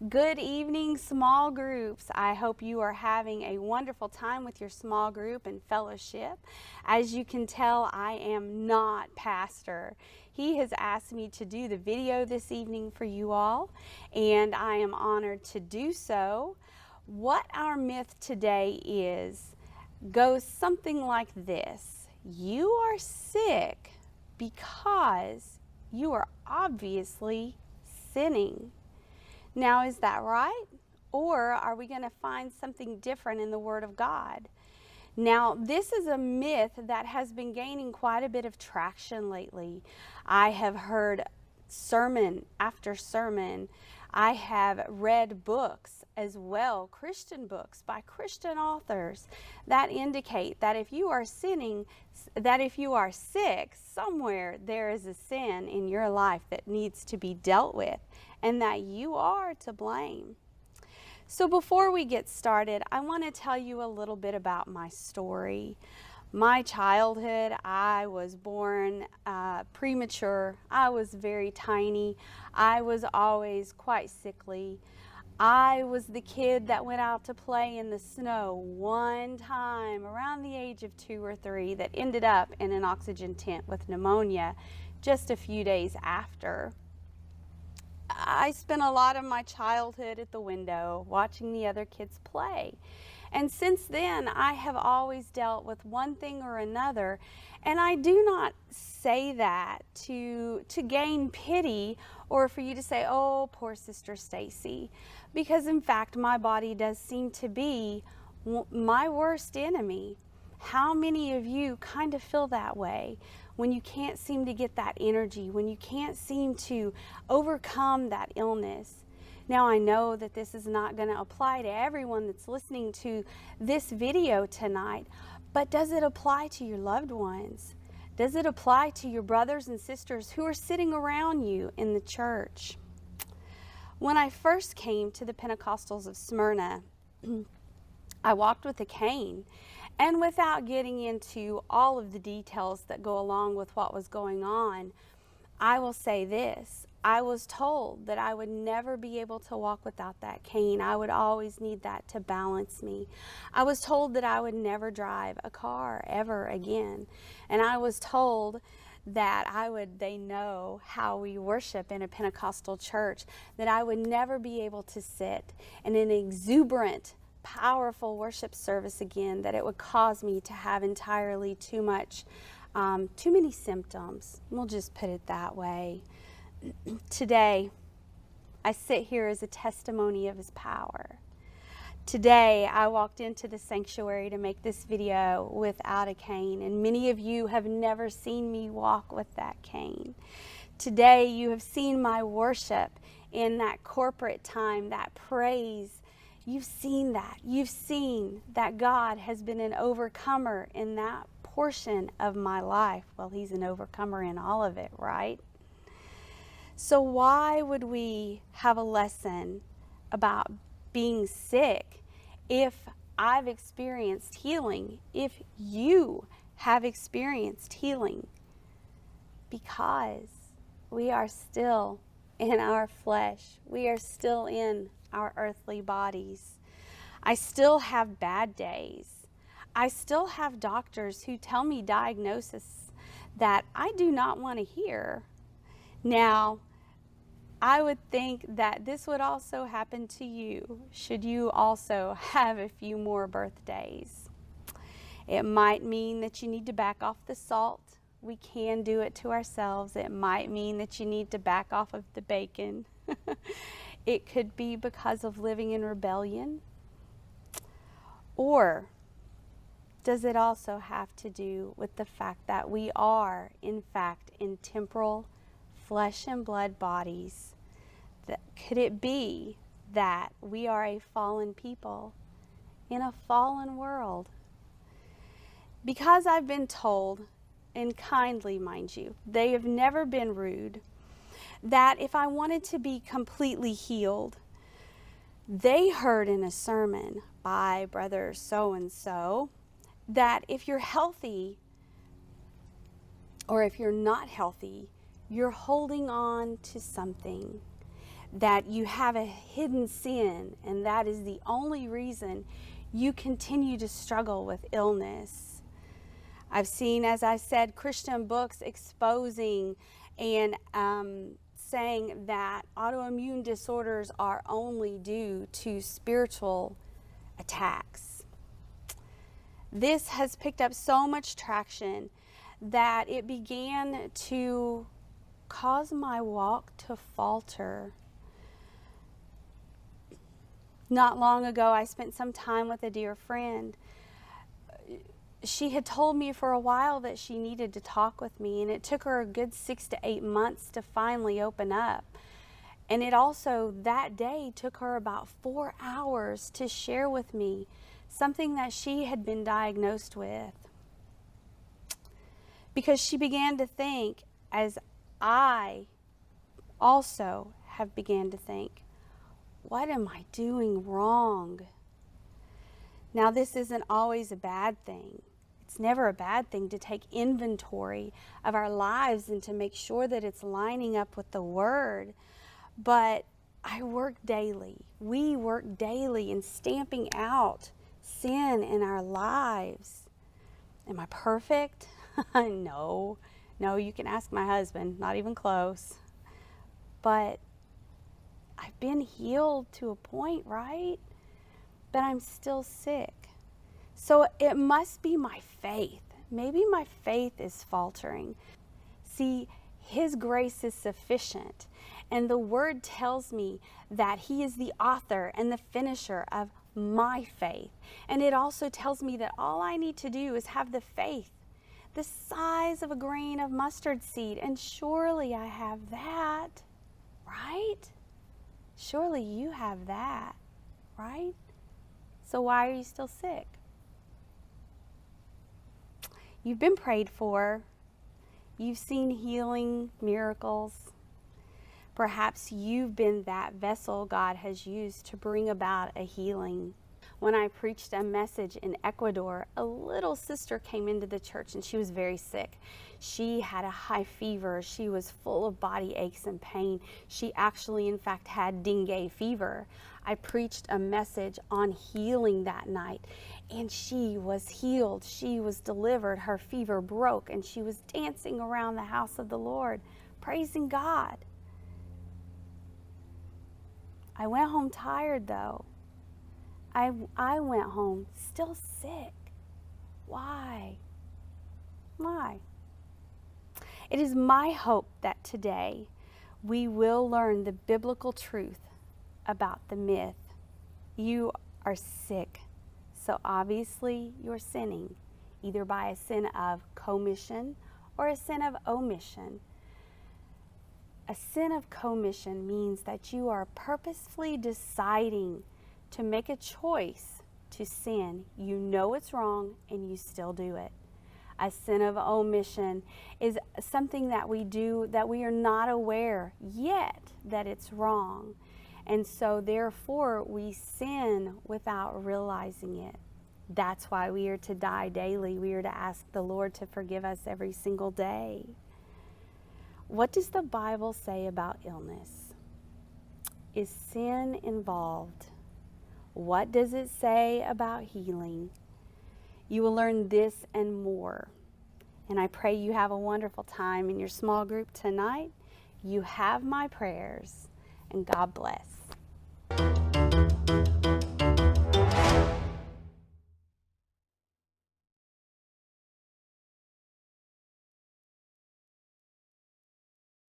Good evening, small groups. I hope you are having a wonderful time with your small group and fellowship. As you can tell, I am not Pastor. He has asked me to do the video this evening for you all, and I am honored to do so. What our myth today is goes something like this: you are sick because you are obviously sinning. Now, is that right? Or are we going to find something different in the Word of God? Now, this is a myth that has been gaining quite a bit of traction lately. I have heard sermon after sermon. I have read books as well, Christian books by Christian authors that indicate that if you are sinning, that if you are sick, somewhere there is a sin in your life that needs to be dealt with and that you are to blame. So before we get started, I want to tell you a little bit about my story. My childhood, I was born premature. I was very tiny. I was always quite sickly. I was the kid that went out to play in the snow one time around the age of 2 or 3 that ended up in an oxygen tent with pneumonia just a few days after. I spent a lot of my childhood at the window watching the other kids play. And since then, I have always dealt with one thing or another. And I do not say that to gain pity or for you to say, oh, poor Sister Stacy. Because in fact, my body does seem to be my worst enemy. How many of you kind of feel that way when you can't seem to get that energy, when you can't seem to overcome that illness? Now, I know that this is not going to apply to everyone that's listening to this video tonight, but does it apply to your loved ones? Does it apply to your brothers and sisters who are sitting around you in the church? When I first came to the Pentecostals of Smyrna, I walked with a cane. And without getting into all of the details that go along with what was going on, I will say this. I was told that I would never be able to walk without that cane. I would always need that to balance me. I was told that I would never drive a car ever again. And I was told that they know how we worship in a Pentecostal church, that I would never be able to sit in an exuberant, powerful worship service again, that it would cause me to have entirely too many symptoms. We'll just put it that way. Today, I sit here as a testimony of His power. Today, I walked into the sanctuary to make this video without a cane, and many of you have never seen me walk with that cane. Today, you have seen my worship in that corporate time, that praise. You've seen that. You've seen that God has been an overcomer in that portion of my life. Well, He's an overcomer in all of it, right? So why would we have a lesson about being sick if I've experienced healing, if you have experienced healing? Because we are still in our flesh. We are still in our earthly bodies. I still have bad days. I still have doctors who tell me diagnoses that I do not want to hear. Now, I would think that this would also happen to you should you also have a few more birthdays. It might mean that you need to back off the salt. We can do it to ourselves. It might mean that you need to back off of the bacon. It could be because of living in rebellion. Or does it also have to do with the fact that we are, in fact, in temporal flesh and blood bodies? Could it be that we are a fallen people in a fallen world? Because I've been told, and kindly, mind you, they have never been rude, that if I wanted to be completely healed, they heard in a sermon by Brother so-and-so that if you're healthy or if you're not healthy, you're holding on to something. that you have a hidden sin, and that is the only reason you continue to struggle with illness. I've seen, as I said, Christian books exposing and saying that autoimmune disorders are only due to spiritual attacks. This has picked up so much traction that it began to cause my walk to falter. Not long ago, I spent some time with a dear friend. She had told me for a while that she needed to talk with me, and it took her a good 6 to 8 months to finally open up. And it also, that day, took her about 4 hours to share with me something that she had been diagnosed with. Because she began to think, as I also have began to think, what am I doing wrong? Now, this isn't always a bad thing. It's never a bad thing to take inventory of our lives and to make sure that it's lining up with the Word. But I work daily. We work daily in stamping out sin in our lives. Am I perfect? No. No, you can ask my husband. Not even close. But I've been healed to a point, right? But I'm still sick. So it must be my faith. Maybe my faith is faltering. See, His grace is sufficient. And the Word tells me that He is the author and the finisher of my faith. And it also tells me that all I need to do is have the faith, the size of a grain of mustard seed. And surely I have that, right? Surely you have that, right? So why are you still sick? You've been prayed for. You've seen healing miracles. Perhaps you've been that vessel God has used to bring about a healing. When I preached a message in Ecuador, a little sister came into the church and she was very sick. She had a high fever. She was full of body aches and pain. She actually, in fact, had dengue fever. I preached a message on healing that night, and she was healed. She was delivered. Her fever broke, and she was dancing around the house of the Lord, praising God. I went home tired, though. I went home still sick. Why? Why? It is my hope that today we will learn the biblical truth about the myth. You are sick, so obviously you're sinning, either by a sin of commission or a sin of omission. A sin of commission means that you are purposefully deciding to make a choice to sin. You know it's wrong and you still do it. A sin of omission is something that we do that we are not aware yet that it's wrong. And so therefore we sin without realizing it. That's why we are to die daily. We are to ask the Lord to forgive us every single day. What does the Bible say about illness? Is sin involved? What does it say about healing? You will learn this and more. And I pray you have a wonderful time in your small group tonight. You have my prayers, and God bless.